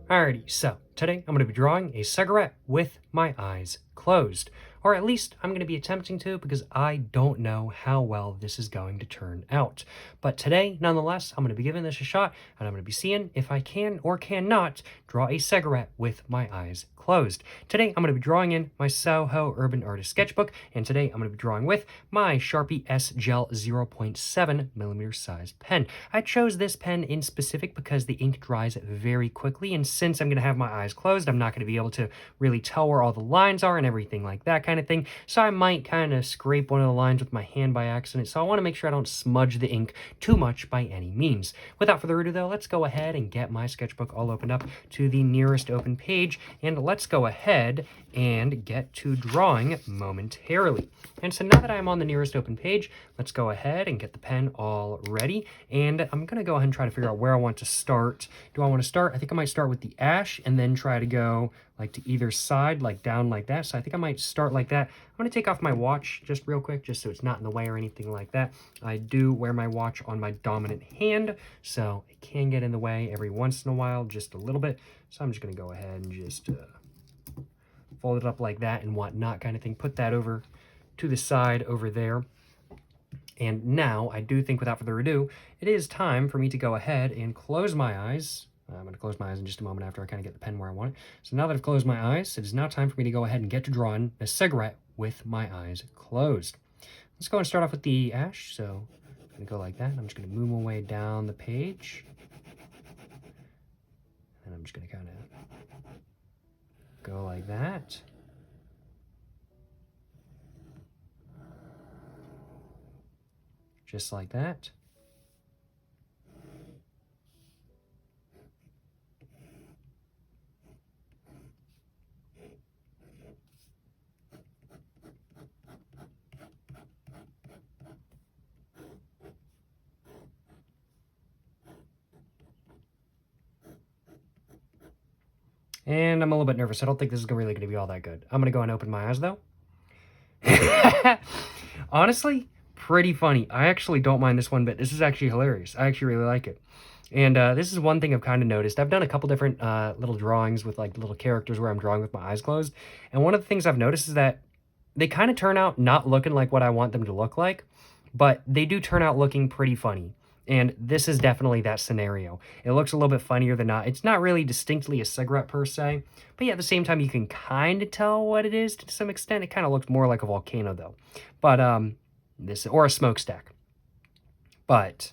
Alrighty, so today I'm going to be drawing a cigarette with my eyes closed. Or at least I'm going to be attempting to, because I don't know how well this is going to turn out. But today, nonetheless, I'm going to be giving this a shot, and I'm going to be seeing if I can or cannot draw a cigarette with my eyes closed. Today, I'm going to be drawing in my SOHO Urban Artist Sketchbook, and today I'm going to be drawing with my Sharpie S Gel 0.7mm size pen. I chose this pen in specific because the ink dries very quickly, and since I'm going to have my eyes closed, I'm not going to be able to really tell where all the lines are and everything like that kind of thing, so I might kind of scrape one of the lines with my hand by accident, so I want to make sure I don't smudge the ink too much by any means. Without further ado though, let's go ahead and get my sketchbook all opened up to the nearest open page, and let's go ahead and get to drawing momentarily. And so now that I'm on the nearest open page, let's go ahead and get the pen all ready, and I'm going to go ahead and try to figure out where I want to start. Do I want to start? I think I might start with the ash and then try to go like to either side, like down like that. So I think I might start like that. I'm going to take off my watch just real quick, just so it's not in the way or anything like that. I do wear my watch on my dominant hand, so it can get in the way every once in a while, just a little bit. So I'm just going to go ahead and just fold it up like that and whatnot kind of thing. Put that over to the side over there. And now I do think, without further ado, it is time for me to go ahead and close my eyes. I'm going to close my eyes in just a moment after I kind of get the pen where I want it. So now that I've closed my eyes, it is now time for me to go ahead and get to drawing a cigarette with my eyes closed. Let's go and start off with the ash. So I'm going to go like that. I'm just going to move my way down the page. And I'm just going to kind of go like that. Just like that. And I'm a little bit nervous. I don't think this is really going to be all that good. I'm going to go and open my eyes, though. Honestly, pretty funny. I actually don't mind this one bit. This is actually hilarious. I actually really like it. And this is one thing I've kind of noticed. I've done a couple different little drawings with like little characters where I'm drawing with my eyes closed. And one of the things I've noticed is that they kind of turn out not looking like what I want them to look like, but they do turn out looking pretty funny. And this is definitely that scenario. It looks a little bit funnier than not. It's not really distinctly a cigarette per se, but yeah, at the same time, you can kind of tell what it is to some extent. It kind of looks more like a volcano though, but or a smokestack. But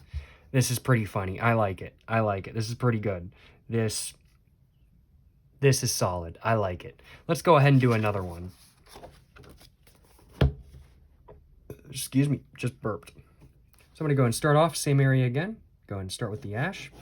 this is pretty funny. I like it. I like it. This is pretty good. This is solid. I like it. Let's go ahead and do another one. Excuse me, just burped. So I'm going to go and start off, same area again. Go and start with the ash.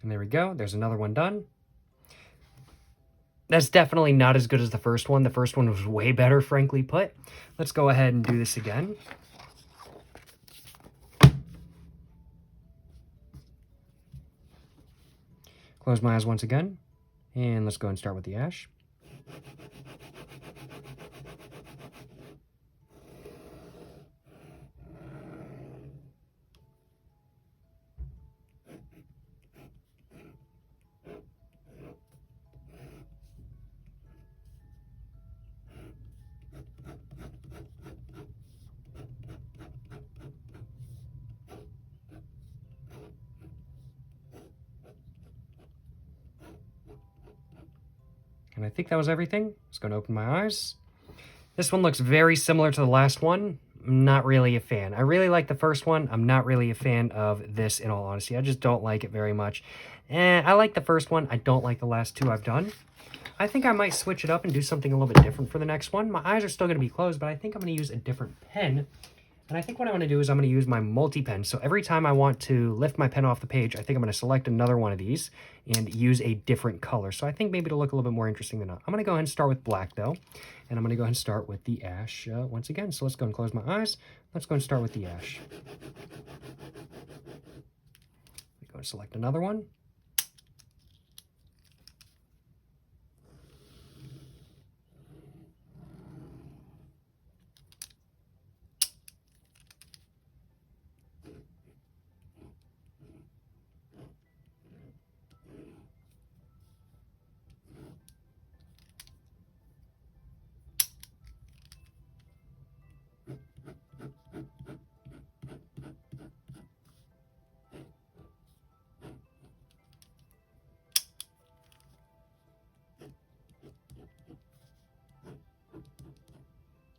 And there we go. There's another one done. That's definitely not as good as the first one. The first one was way better, frankly put. Let's go ahead and do this again. Close my eyes once again. And let's go and start with the ash. And I think that was everything. Just going to open my eyes. This one looks very similar to the last one. I'm not really a fan. I really like the first one. I'm not really a fan of this, in all honesty. I just don't like it very much. I like the first one. I don't like the last two I've done. I think I might switch it up and do something a little bit different for the next one. My eyes are still going to be closed, but I think I'm going to use a different pen. And I think what I'm going to do is I'm going to use my multi-pen. So every time I want to lift my pen off the page, I think I'm going to select another one of these and use a different color. So I think maybe it'll look a little bit more interesting than not. I'm going to go ahead and start with black though. And I'm going to go ahead and start with the ash once again. So let's go and close my eyes. Let's go and start with the ash. Go and select another one.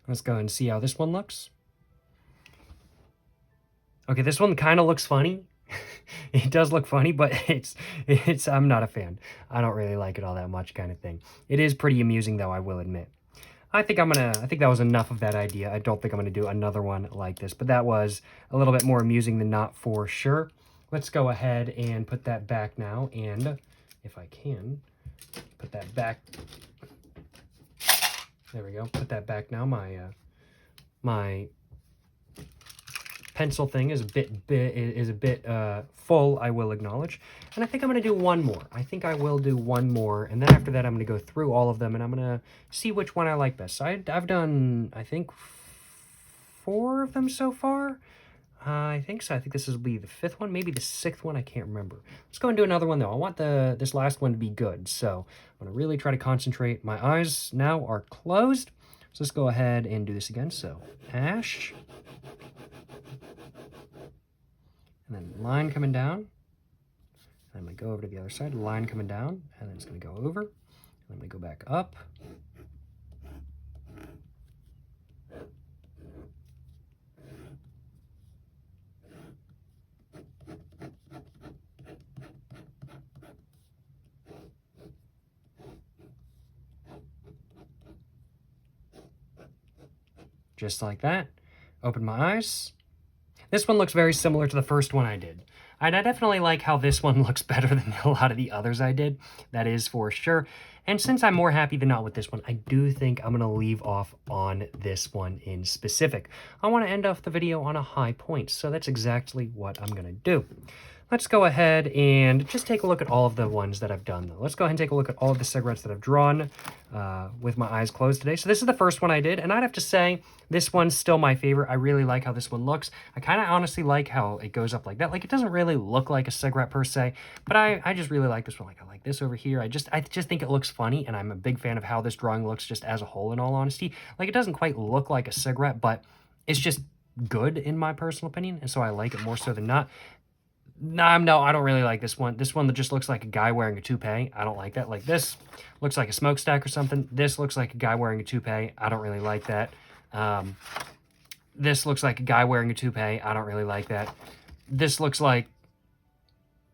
Let's go and see how this one looks. Okay, this one kind of looks funny. It does look funny, but I'm not a fan. I don't really like it all that much kind of thing. It is pretty amusing though, I will admit. I think that was enough of that idea. I don't think I'm gonna do another one like this, but that was a little bit more amusing than not for sure. Let's go ahead and put that back now, and if I can, put that back. There we go. Put that back now. My pencil thing is a bit full, I will acknowledge. And I think I'm going to do one more. I think I will do one more. And then after that, I'm going to go through all of them and I'm going to see which one I like best. So I've done, I think, 4 of them so far. I think so. I think this will be the 5th one, maybe the 6th one. I can't remember. Let's go and do another one, though. I want this last one to be good. So I'm going to really try to concentrate. My eyes now are closed. So let's go ahead and do this again. So ash. And then line coming down. And I'm going to go over to the other side. Line coming down. And then it's going to go over. And I'm going to go back up. Just like that. Open my eyes. This one looks very similar to the first one I did. And I definitely like how this one looks better than a lot of the others I did. That is for sure. And since I'm more happy than not with this one, I do think I'm going to leave off on this one in specific. I want to end off the video on a high point, so that's exactly what I'm going to do. Let's go ahead and just take a look at all of the ones that I've done, though. Let's go ahead and take a look at all of the cigarettes that I've drawn with my eyes closed today. So this is the first one I did, and I'd have to say this one's still my favorite. I really like how this one looks. I kind of honestly like how it goes up like that. Like, it doesn't really look like a cigarette per se, but I just really like this one. Like, I like this over here. I just think it looks funny, and I'm a big fan of how this drawing looks just as a whole, in all honesty. Like, it doesn't quite look like a cigarette, but it's just good in my personal opinion, and so I like it more so than not. No, I don't really like this one. This one that just looks like a guy wearing a toupee. I don't like that. Like, this looks like a smokestack or something. This looks like a guy wearing a toupee. I don't really like that. This looks like a guy wearing a toupee. I don't really like that. This looks like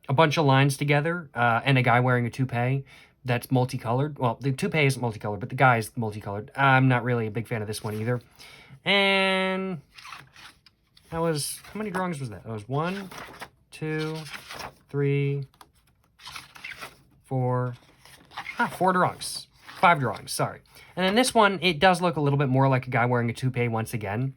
a bunch of lines together and a guy wearing a toupee that's multicolored. Well, the toupee isn't multicolored, but the guy is multicolored. I'm not really a big fan of this one either. And that was, how many drawings was that? That was 1, 2, 3, 4, 4 drawings. 5 drawings, sorry. And then this one, it does look a little bit more like a guy wearing a toupee once again.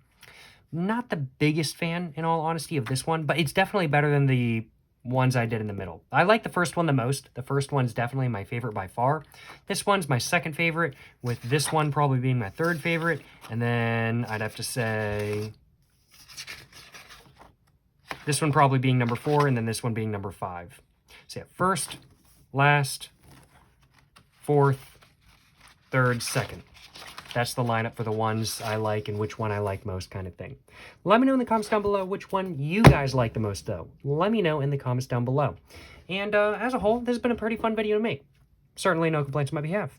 Not the biggest fan, in all honesty, of this one, but it's definitely better than the ones I did in the middle. I like the first one the most. The first one's definitely my favorite by far. This one's my second favorite, with this one probably being my third favorite. And then I'd have to say this one probably being number 4, and then this one being number 5. So yeah, first, last, 4th, 3rd, 2nd. That's the lineup for the ones I like and which one I like most, kind of thing. Let me know in the comments down below which one you guys like the most, though. Let me know in the comments down below. And as a whole, this has been a pretty fun video to make. Certainly no complaints on my behalf.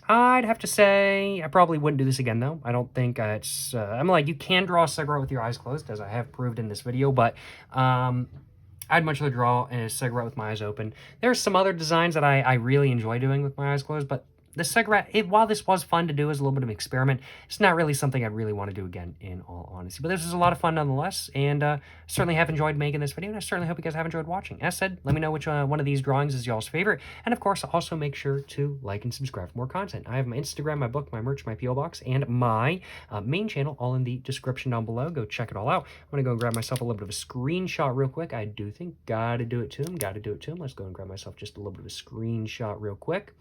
I'd have to say I probably wouldn't do this again, though. I don't think it's... I'm like, you can draw a cigarette with your eyes closed, as I have proved in this video, but I'd much rather draw a cigarette with my eyes open. There's some other designs that I really enjoy doing with my eyes closed, but the cigarette, while this was fun to do as a little bit of an experiment, it's not really something I'd really want to do again, in all honesty. But this was a lot of fun nonetheless, and certainly have enjoyed making this video, and I certainly hope you guys have enjoyed watching. As said, let me know which one of these drawings is y'all's favorite, and of course, also make sure to like and subscribe for more content. I have my Instagram, my book, my merch, my P.O. Box, and my main channel all in the description down below. Go check it all out. I'm going to go and grab myself a little bit of a screenshot real quick. I do think gotta do it to him. Let's go and grab myself just a little bit of a screenshot real quick.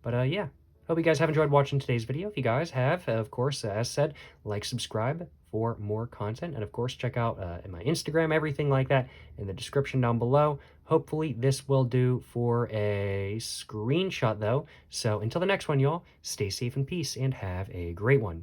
But yeah, hope you guys have enjoyed watching today's video. If you guys have, of course, as said, like, subscribe for more content. And of course, check out my Instagram, everything like that in the description down below. Hopefully this will do for a screenshot though. So until the next one, y'all, stay safe in peace and have a great one.